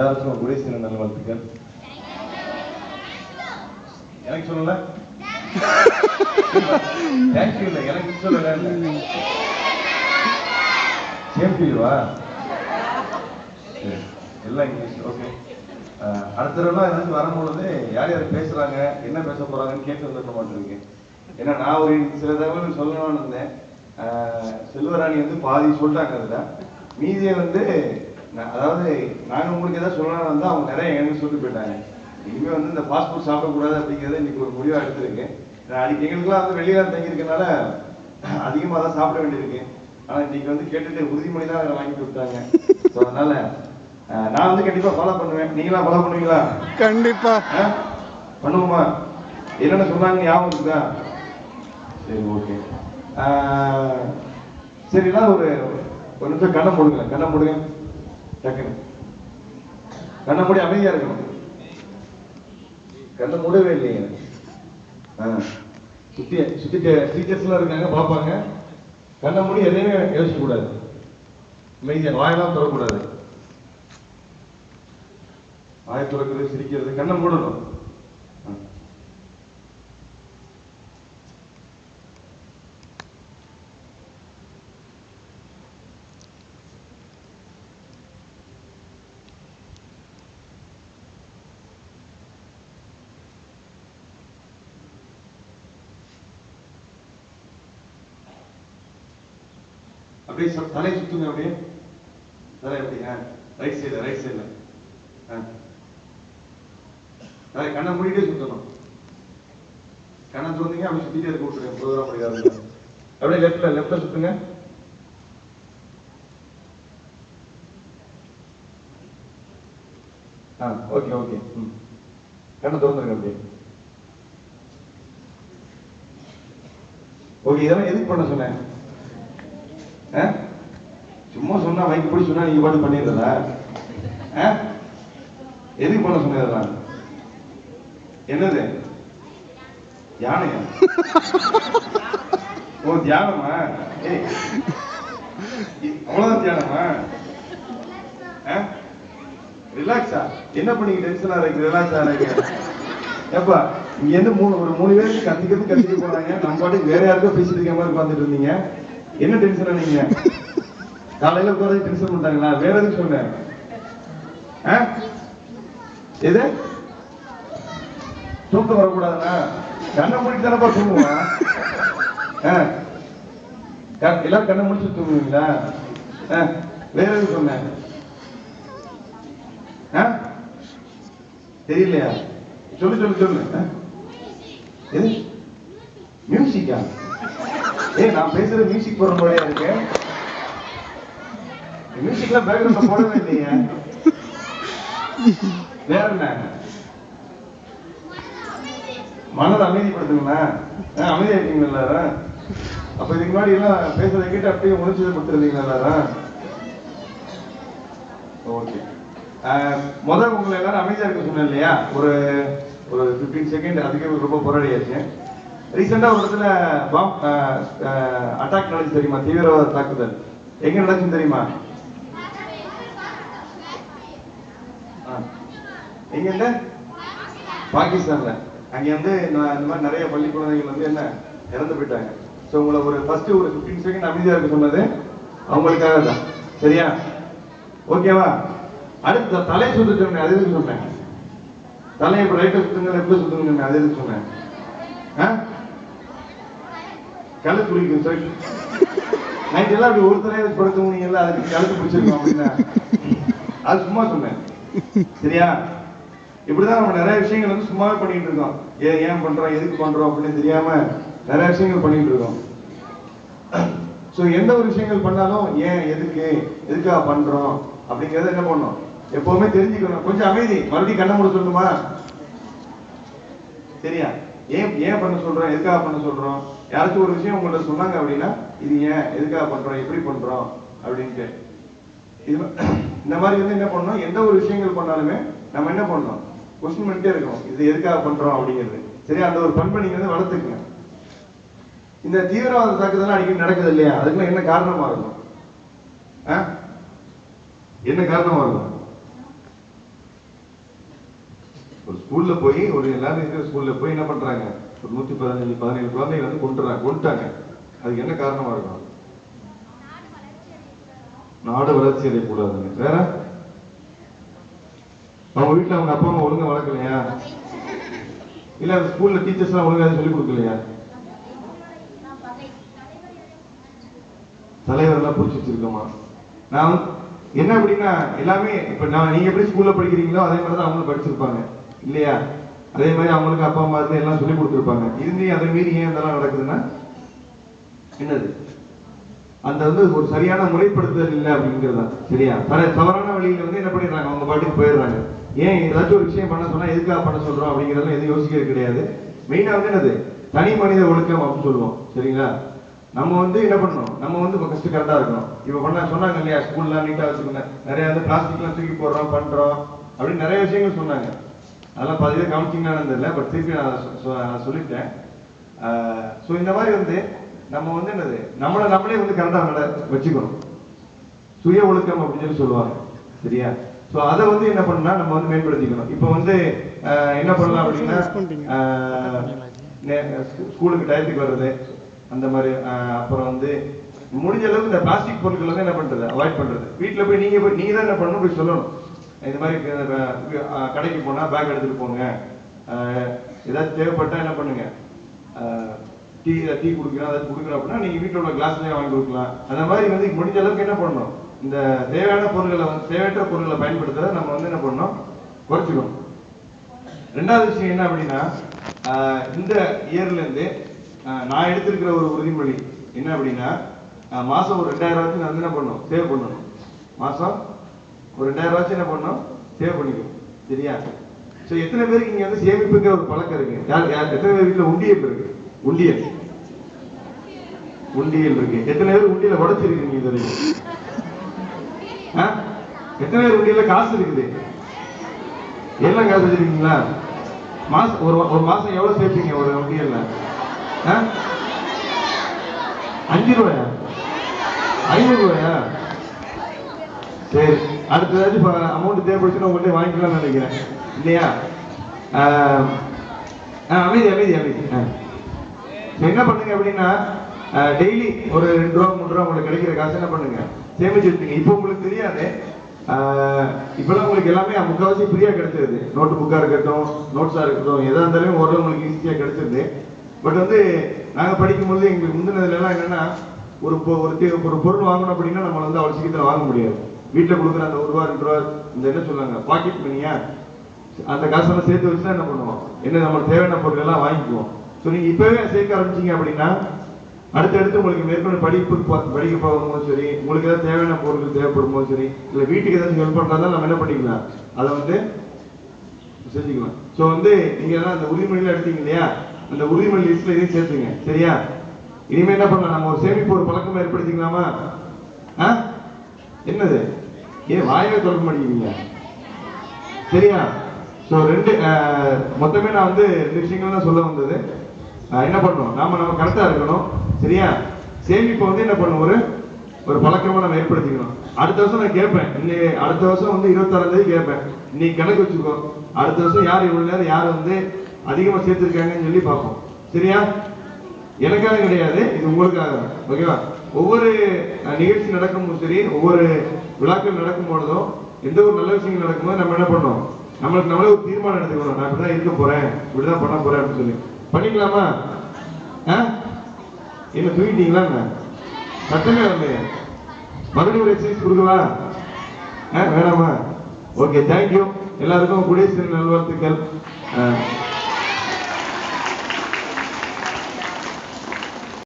எல்லாருக்கும் குரேசி நல்வாழ்த்துக்கள். எனக்கு சொல்லல, தேங்க்யூ இல்லை, எனக்கு சொல்லல. சேம்பிள்வா எல்லாம் இங்கிலீஷ். ஓகே, அடுத்த தடவை ஏதாச்சும் வரும்பொழுது யார் யார் பேசுறாங்க, என்ன பேச போறாங்கன்னு கேட்டு வந்துட மாட்டிருக்கேன். ஏன்னா நான் ஒரு சில தகவல் சொல்லணும்னு இருந்தேன். செல்வராணி வந்து பாதி சொல்லிட்டாங்க. அதுல மீதியை வந்து அதாவது நாங்கள் உங்களுக்கு ஏதாவது சொல்லணும்னு வந்தால் அவங்க நிறைய எனக்கு சொல்லிட்டு போயிட்டாங்க. இனிமேல் வந்து இந்த ஃபாஸ்ட் ஃபுட் சாப்பிடக்கூடாது அப்படிங்கிறத இன்னைக்கு ஒரு முடிவாக எடுத்திருக்கேன். அன்னைக்கு எங்களுக்குலாம் வந்து வெளியில தங்கியிருக்கனால அதிகமாக தான் சாப்பிட வேண்டியிருக்கு. ஆனால் இன்னைக்கு வந்து கேட்டுட்டு உறுதிமொழி தான் வாங்கி கொடுத்தாங்க. ஸோ அதனால நான் வந்து கண்டிப்பாக ஃபாலோ பண்ணுவேன். நீங்களா ஃபாலோ பண்ணுவீங்களா? கண்டிப்பா பண்ணுவோமா? என்னென்ன சொன்னாங்க ஞாபகம் இருக்குதா? சரி, ஓகே. சரிங்களா, ஒரு நிமிஷம் கண்ணை மூடுங்க. கண்ணை மூடுங்க டக்குன்னு. கண்ணை மூடி அமைதியா இருக்கணும். கண்ணை மூடவே இல்லைங்க. சுத்தி டீச்சர்ஸ் எல்லாம் இருக்காங்க, பார்ப்பாங்க. கண்ணை மூடி எதையுமே யோசிக்க கூடாது. அமைதியா, வாயெல்லாம் தொடக்கூடாது. வாயை துறக்கிறது, சிரிக்கிறது, கண்ணை மூடணும். அப்படியே தலையை சுத்துங்க. அப்படியே தலை எப்படி? ரைட் சைடுல கண்ணை மூடிட்டே சுத்தணும். கண்ணை திறந்தீங்க அப்படி சுத்திட்டே இருக்க விட்டுருங்க. ப்ரோக்ராம் முடியாது. அப்படியே லெஃப்ட்ல சுத்துங்க. Okay okay. கண்ணை திறந்துருங்க அப்படியே. ஓகே, இதெல்லாம் எதுக்கு பண்ண சொன்னேன்? சும்மா சொன்னா மைக் போய் சொன்னா நீங்க பாட்டு பண்ணிடுறதா? எதுக்கு பண்ண சொன்னதா? என்னது தியானையா? ஓ, தியானமா? அவ்வளவுதான் தியானமா? ரிலாக்ஸா? என்ன பண்ணீங்க? டென்ஷனா இருக்கு, ரிலாக்ஸா இருக்கு. ஏப்பா இங்க இருந்து ஒரு 3 பேருக்கு கத்திக்க போறாங்க. நம்ம பாட்டுக்கு வேற யாருக்கோ பேசிட்டு இருக்க மாதிரி உட்காந்துட்டு இருந்தீங்க. என்ன டென்ஷனா நீங்க? காலையில உட்காந்து டென்ஷன் பண்ணிட்டாங்களா? வேற எதுக்கு சொன்னேன்? எது தூக்கம் வரக்கூடாதுன்னா கண்ணை மூடிட்டு தானப்பா தூங்குவான். எல்லாரும் கண்ணை முடிச்சு தூங்குவீங்களா? வேற எதுக்கு சொன்னேன்? தெரியலையா? சொல்லு. எது மியூசிக்கா? நான் பேசுற மியூசிக் போற மாதிரியா இருக்கு. மியூசிக்லாம் பேக்ரவுண்ட்ல போடவே இல்லையா? வேற என்ன? மனதை அமைதிப்படுத்துங்களா? அமைதியாயிட்டீங்களா எல்லாரும்? அப்ப இதுக்கு முன்னாடி எல்லாம் பேசுறதை கேட்டு அப்படியே உணர்ச்சி கொடுத்துருந்தீங்களா எல்லாரும்? ஓகே. முதல் உங்களை எல்லாரும் அமைதியா இருக்க சொன்னேன் இல்லையா? ஒரு 15 செகண்ட். அதுக்கே ரொம்ப போராடியாச்சு. ரீசெண்டா ஒரு இடத்துல அட்டாக் நடந்துச்சு தெரியுமா? தீவிரவாத தாக்குதல். எங்க நடந்துச்சு தெரியுமா? எங்க? பாகிஸ்தான்ல. அங்க வந்து இந்த மாதிரி நிறைய பள்ளி குழந்தைகள் வந்து என்ன இறந்து போயிட்டாங்க. ஸோ உங்களை ஃபர்ஸ்ட் ஒரு 15 செகண்ட் அமைதியா இருக்க சொன்னது அவங்களுக்காக தான். சரியா? ஓகேவா? அடுத்த தலையை சுத்த சொன்னேன். அது எதுக்கு சொன்னேன்? தலையை இப்ப ரைட்டை சுத்துங்க, லெஃப்ட்ல சுத்துங்க. அது எதுக்கு சொன்னேன்? கழுத்து பிடிக்கும். சரி, நைட் எல்லாம் அப்படி ஒருத்தரே படுத்துவீங்கல்ல, அதுக்கு கழுத்து பிடிச்சிருக்கோம் அப்படின்னா அது சும்மா சொன்னேன். சரியா? இப்படிதான் நம்ம நிறைய விஷயங்கள் வந்து சும்மாவே பண்ணிட்டு இருக்கோம். ஏன் பண்றோம், எதுக்கு பண்றோம் அப்படின்னு தெரியாம நிறைய விஷயங்கள் பண்ணிட்டு இருக்கோம். ஸோ எந்த ஒரு விஷயங்கள் பண்ணாலும் ஏன், எதுக்காக பண்றோம் அப்படிங்கறத என்ன பண்ணணும், எப்பவுமே தெரிஞ்சுக்கணும். கொஞ்சம் அமைதி. மறுபடியும் கண்ணை மூட சொல்லணுமா? சரியா? ஏன் பண்ண சொல்றோம், எதுக்காக பண்ண சொல்றோம்? யாராச்சும் ஒரு விஷயம் உங்கள்ட்ட சொன்னாங்க அப்படின்னா இது ஏன், எதுக்காக பண்றோம், எப்படி பண்றோம் அப்படின்ட்டு இந்த மாதிரி வந்து என்ன பண்ணணும், எந்த ஒரு விஷயங்கள் பண்ணாலுமே நம்ம என்ன பண்ணணும், கொஸ்டின் பண்ணிட்டே இருக்கணும். இது எதுக்காக பண்றோம் அப்படிங்கிறது. சரியா? அந்த ஒரு பண்பை நீங்க வந்து வளர்த்துக்குங்க. இந்த தீவிரவாத தாக்குதல் அடிக்கடி நடக்குது இல்லையா? அதுக்குலாம் என்ன காரணமா இருக்கும்? என்ன காரணமா இருக்கும்? ஸ்கூல்ல போய் ஒரு எல்லாரும் இருக்கிற ஸ்கூல்ல போய் என்ன பண்றாங்க, ஒரு 117 குழந்தைகள் வந்து கொண்டுட்டாங்க. அதுக்கு என்ன காரணமா இருக்கும்? நாடு வளர்ச்சி அடையக்கூடாதுன்னு. வேற அவங்க வீட்டுல அவங்க அப்பா அம்மா ஒழுங்கா வளர்க்கலையா? இல்ல அந்த ஸ்கூல்ல டீச்சர்ஸ் எல்லாம் ஒழுங்கா சொல்லி கொடுக்கலையா? தலைவர் எல்லாம் புடிச்சு வச்சிருக்கோமா? நான் என்ன அப்படின்னா எல்லாமே இப்ப நீங்க எப்படி ஸ்கூல்ல படிக்கிறீங்களோ அதே மாதிரிதான் அவங்களும் படிச்சிருப்பாங்க இல்லையா? அதே மாதிரி அவங்களுக்கு அப்பா அம்மா இருந்து எல்லாம் சொல்லி கொடுத்துருப்பாங்க. இருந்தே அதை மீறி ஏன் இதெல்லாம் நடக்குதுன்னா என்னது, அந்த வந்து ஒரு சரியான முறைப்படுத்துதல் இல்லை அப்படிங்கிறதா. சரியா? தவறான வழியில வந்து என்ன பண்ணிடுறாங்க, அவங்க பாட்டுக்கு போயிடுறாங்க. ஏன் ஏதாச்சும் ஒரு விஷயம் பண்ண சொன்னா எதுக்காக பண்ண சொல்றோம் அப்படிங்கிறதெல்லாம் எதுவும் யோசிக்கிறது கிடையாது. மெயினா வந்து என்னது, தனி மனித ஒழுக்கம் அப்படின்னு சொல்லுவோம். சரிங்களா? நம்ம வந்து என்ன பண்ணணும், நம்ம வந்து ஃபர்ஸ்ட் கரெக்டா இருக்கணும். இப்ப சொன்னாங்க இல்லையா, ஸ்கூல்லாம் நீட்டா வச்சுக்கணும், நிறைய வந்து பிளாஸ்டிக் எல்லாம் தூக்கி போடுறோம் பண்றோம் அப்படின்னு நிறைய விஷயங்கள் சொன்னாங்க. அதெல்லாம் பதிவே கவனிச்சிங்கன்னு தெரியல, பட் திருப்பி நான் சொல்லிட்டேன். ஸோ இந்த மாதிரி வந்து நம்ம வந்து என்னது, நம்மளே வந்து கரெக்டா வச்சுக்கணும். சுய ஒழுக்கம் அப்படின்னு சொல்லுவாங்க. சரியா? ஸோ அதை வந்து என்ன பண்ணா நம்ம வந்து மேம்படுத்திக்கணும். இப்போ வந்து என்ன பண்ணலாம் அப்படின்னா, ஸ்கூலுக்கு டயத்துக்கு வர்றது அந்த மாதிரி, அப்புறம் வந்து முடிஞ்ச அளவுக்கு இந்த பிளாஸ்டிக் பொருட்கள் வந்து என்ன பண்றது, அவாய்ட் பண்றது. வீட்டுல போய் நீங்க தான் என்ன பண்ணணும், போய் சொல்லணும். இந்த மாதிரி கடைக்கு போனா பேக் எடுத்துட்டு போங்க, ஏதாச்சும் தேவைப்பட்டா என்ன பண்ணுங்க, டீ குடிக்கிறோம் அதை குடுக்குறோம் அப்படின்னா நீங்க வீட்டில் உள்ள கிளாஸ்லயே வாங்கி கொடுக்கலாம். அந்த மாதிரி வந்து முடிஞ்ச அளவுக்கு என்ன பண்ணணும், இந்த தேவையான பொருட்களை வந்து தேவையற்ற பொருட்களை பயன்படுத்துறத நம்ம வந்து என்ன பண்ணணும், குறைச்சிக்கணும். ரெண்டாவது விஷயம் என்ன அப்படின்னா, இந்த இயர்ல இருந்து நான் எடுத்திருக்கிற ஒரு உறுதிமொழி என்ன அப்படின்னா, மாசம் ஒரு 2000 ரூபாய் நான் என்ன பண்ணணும், சேவ் பண்ணணும். மாசம் ஒரு 2000 ரூபாய் என்ன பண்ணணும், சேவ் பண்ணிக்கணும். சரியா? ஸோ எத்தனை பேருக்கு இங்க வந்து சேமிப்புங்கிற ஒரு பழக்கம் இருக்கு? யார் எத்தனை பேர் வீட்டுல உண்டியல் இருக்கு? உண்டியல் இருக்கு. எத்தனை பேர் உண்டியல உடைச்சிருக்கீங்க இது வரைக்கும்? எத்தனை பேர் உண்டியல காசு இருக்குது? எல்லாம் காசு வச்சிருக்கீங்களா? மாசம் ஒரு மாசம் எவ்வளவு சேர்ப்பீங்க ஒரு உண்டியல்ல? 5 ரூபாயா? 500 ரூபாயா? சரி, அடுத்ததாச்சும் அமௌண்ட் தேவைப்படுச்சுன்னா உங்கள்கிட்ட வாங்கிக்கலாம்னு நினைக்கிறேன் இல்லையா? அமைதி. என்ன பண்ணுங்க அப்படின்னா, டெய்லி ஒரு 2 ரூபா 3 ரூபா உங்களுக்கு கிடைக்கிற காசு என்ன பண்ணுங்க, சேமிச்சு வச்சுங்க. இப்போ உங்களுக்கு தெரியாது, இப்பெல்லாம் உங்களுக்கு எல்லாமே முக்கால்வாசி ஃப்ரீயா கிடைச்சிருது. நோட்டு புக்கா இருக்கட்டும், நோட்ஸா இருக்கட்டும், எதா இருந்தாலும் ஓரளவு உங்களுக்கு ஈஸியா கிடைச்சிருது. பட் வந்து நாங்க படிக்கும்போது எங்களுக்கு முந்தினதுல எல்லாம் என்னன்னா, ஒரு பொருள் வாங்கணும் அப்படின்னா நம்மள வந்து அவ்வளவு சீக்கிரத்துல வாங்க முடியாது. வீட்டுல கொடுக்குற அந்த 1 ரூபா 2 ரூபா இந்த என்ன சொல்லுவாங்க, பாக்கெட் மணியா, அந்த காசெல்லாம் சேர்த்து வச்சுதான் என்ன பண்ணுவோம், என்ன நம்ம தேவையான பொருட்கள் எல்லாம் வாங்கிக்குவோம். ஸோ நீங்க இப்பவே சேர்க்க ஆரம்பிச்சீங்க அப்படின்னா அடுத்தடுத்து உங்களுக்கு மேற்கொண்டு படிக்க போகும்போது சரி, உங்களுக்கு ஏதாவது தேவையான பொருட்கள் தேவைப்படும் போது சரி, இல்லை வீட்டுக்கு ஏதாச்சும் ஹெல்ப் பண்றதா நம்ம என்ன பண்ணிக்கலாம், அதை வந்து செஞ்சுக்கலாம். ஸோ வந்து நீங்க எல்லாம் அந்த உறுதிமொழியில எடுத்தீங்க இல்லையா, அந்த உறுதிமொழி லிஸ்ட்ல இதையும் சேர்த்துங்க. சரியா? இனிமே என்ன பண்ணலாம், நம்ம ஒரு சேமிப்பு ஒரு பழக்கம் ஏற்படுத்திக்கலாமா? என்னது, ஏன் வாயவே தொடர்பு மாட்டேங்கிறீங்க? சரியா? ஸோ மொத்தமே நான் வந்து 2 விஷயங்கள் தான் சொல்ல வந்தது. என்ன பண்ணணும், நம்ம கரெக்டா இருக்கணும். சரியா? சேமிப்பை வந்து என்ன பண்ணணும், ஒரு பழக்கமா நம்ம ஏற்படுத்திக்கணும். அடுத்த வருஷம் நான் கேட்பேன், அடுத்த வருஷம் வந்து 26ஆம் தேதி கேட்பேன், இன்னைக்கு கணக்கு வச்சுக்கோ, அடுத்த வருஷம் யார் இவ்வளவு நேரம் யார் வந்து அதிகமா சேர்த்திருக்காங்கன்னு சொல்லி பார்ப்போம். சரியா? எனக்காக கிடையாது, இது உங்களுக்காக. ஓகேவா? ஒவ்வொரு நிகழ்ச்சி நடக்கும்போது சரி, ஒவ்வொரு விழாக்கள் நடக்கும் பொழுதும், எந்த ஒரு நல்ல விஷயங்கள் நடக்கும்போது நம்ம என்ன பண்ணோம், நம்மளே ஒரு தீர்மானம் எடுத்துக்கணும். நான் இப்படிதான் இருக்க போறேன், இப்படிதான் பண்ண போறேன் அப்படின்னு சொல்லி பண்ணிக்கலாமா? என்ன தூங்கிட்டீங்களா? சத்தமே வரலையே, மறுபடியும் ஒரு எக்ஸசைஸ் கொடுக்கவா? வேணாமா? Okay, thank you. எல்லாருக்கும் குடியரசு தின நல்வாழ்த்துக்கள்.